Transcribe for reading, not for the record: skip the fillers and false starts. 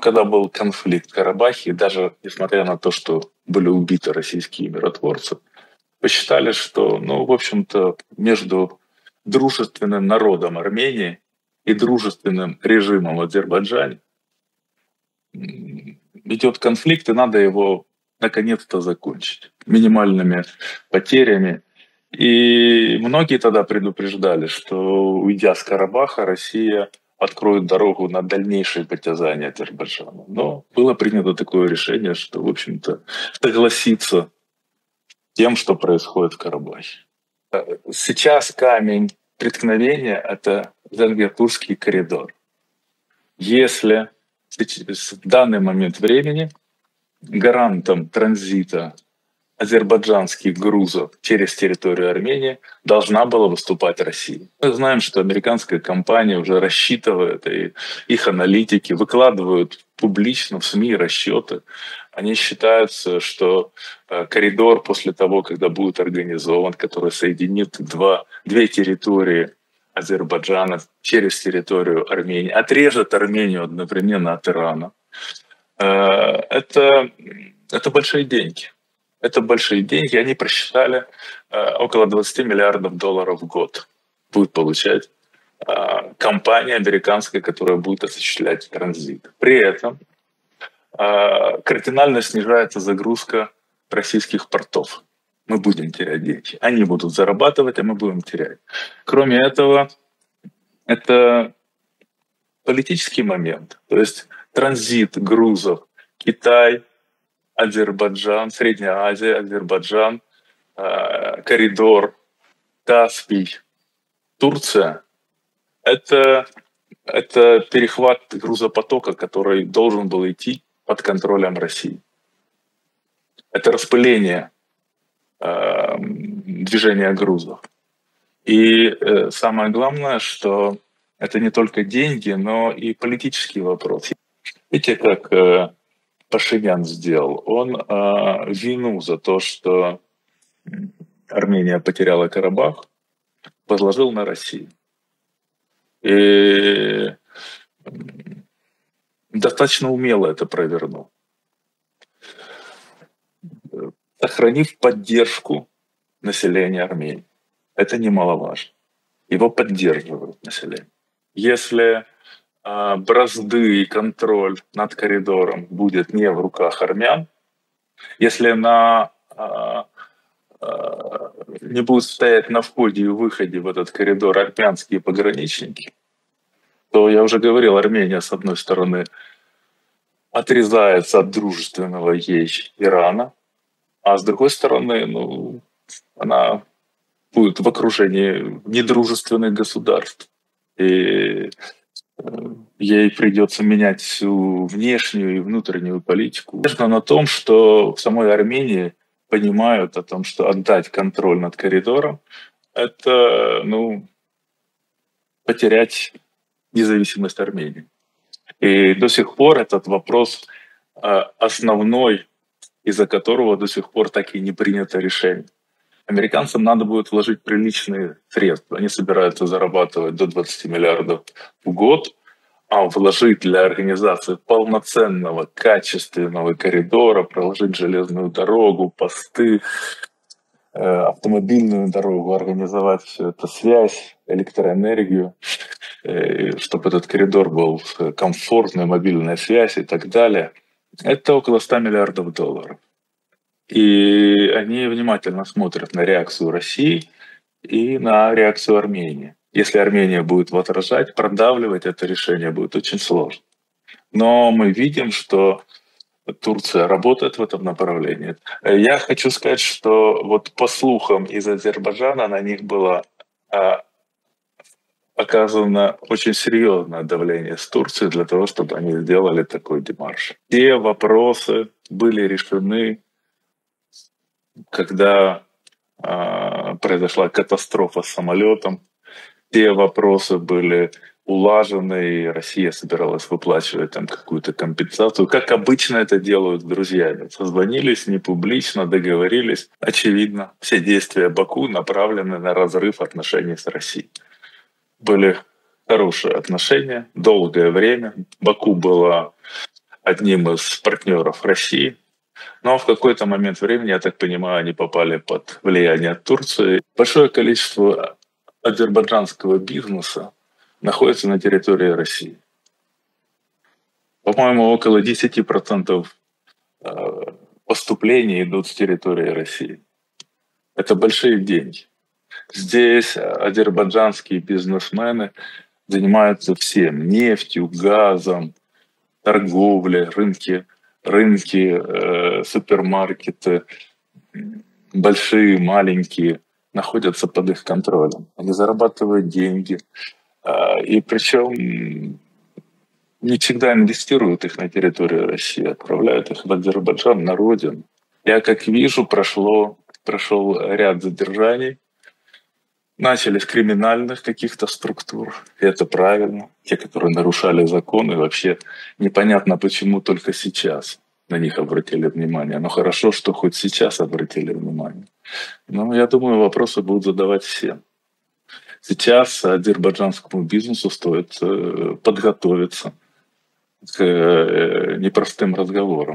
когда был конфликт в Карабахе, даже несмотря на то, что были убиты российские миротворцы, посчитали, что, ну, в общем-то, между дружественным народом Армении и дружественным режимом в Азербайджане идет конфликт, и надо его наконец-то закончить минимальными потерями. И многие тогда предупреждали, что, уйдя с Карабаха, Россия откроет дорогу на дальнейшие притязания Азербайджана. Но было принято такое решение, что, в общем-то, согласиться с тем, что происходит в Карабахе. Сейчас камень преткновения – это Зангертурский коридор. Если в данный момент времени гарантом транзита азербайджанских грузов через территорию Армении должна была выступать Россия. Мы знаем, что американская компания уже рассчитывает, и их аналитики выкладывают публично в СМИ расчеты. Они считают, что коридор после того, когда будет организован, который соединит две территории Азербайджана через территорию Армении, отрежет Армению одновременно от Ирана. Это большие деньги. Это большие деньги. Они просчитали около 20 миллиардов долларов в год будет получать компания американская, которая будет осуществлять транзит. При этом кардинально снижается загрузка российских портов. Мы будем терять деньги. Они будут зарабатывать, а мы будем терять. Кроме этого, это политический момент. То есть транзит грузов Китай, Азербайджан, Средняя Азия, Азербайджан, коридор Каспий, Турция – это перехват грузопотока, который должен был идти под контролем России. Это распыление движения грузов. И самое главное, что это не только деньги, но и политический вопрос. Видите, как Пашинян сделал? Он вину за то, что Армения потеряла Карабах, возложил на Россию. И достаточно умело это провернул, сохранив поддержку населения Армении. Это немаловажно. Его поддерживают население. Если бразды и контроль над коридором будет не в руках армян, если не будут стоять на входе и выходе в этот коридор армянские пограничники, то, я уже говорил, Армения, с одной стороны, отрезается от дружественного ей Ирана, а с другой стороны, она будет в окружении недружественных государств. И ей придется менять всю внешнюю и внутреннюю политику. Важно на том, что в самой Армении понимают о том, что отдать контроль над коридором – это потерять независимость Армении. И до сих пор этот вопрос основной, из-за которого до сих пор так и не принято решение. Американцам надо будет вложить приличные средства. Они собираются зарабатывать до 20 миллиардов в год, а вложить для организации полноценного, качественного коридора, проложить железную дорогу, посты, автомобильную дорогу, организовать все это, связь, электроэнергию, чтобы этот коридор был комфортной, мобильная связь и так далее. Это около 100 миллиардов долларов. И они внимательно смотрят на реакцию России и на реакцию Армении. Если Армения будет возражать, продавливать это решение будет очень сложно. Но мы видим, что Турция работает в этом направлении. Я хочу сказать, что вот по слухам из Азербайджана на них было оказано очень серьезное давление с Турцией для того, чтобы они сделали такой демарш. Все вопросы были решены, когда произошла катастрофа с самолетом. Все вопросы были улажены, и Россия собиралась выплачивать там какую-то компенсацию. Как обычно это делают с друзьями. Созвонились не публично, договорились. Очевидно, все действия Баку направлены на разрыв отношений с Россией. Были хорошие отношения, долгое время. Баку было одним из партнеров России. Но в какой-то момент времени, я так понимаю, они попали под влияние Турции. Большое количество азербайджанского бизнеса находится на территории России. По-моему, около 10% поступлений идут с территории России. Это большие деньги. Здесь азербайджанские бизнесмены занимаются всем: нефтью, газом, торговлей, рынки, супермаркеты, большие, маленькие, находятся под их контролем. Они зарабатывают деньги, и причем не всегда инвестируют их на территорию России, отправляют их в Азербайджан, на родину. Я, как вижу, прошел ряд задержаний. Начали с криминальных каких-то структур, и это правильно. Те, которые нарушали законы, вообще непонятно, почему только сейчас на них обратили внимание. Но хорошо, что хоть сейчас обратили внимание. Но я думаю, вопросы будут задавать все. Сейчас азербайджанскому бизнесу стоит подготовиться к непростым разговорам.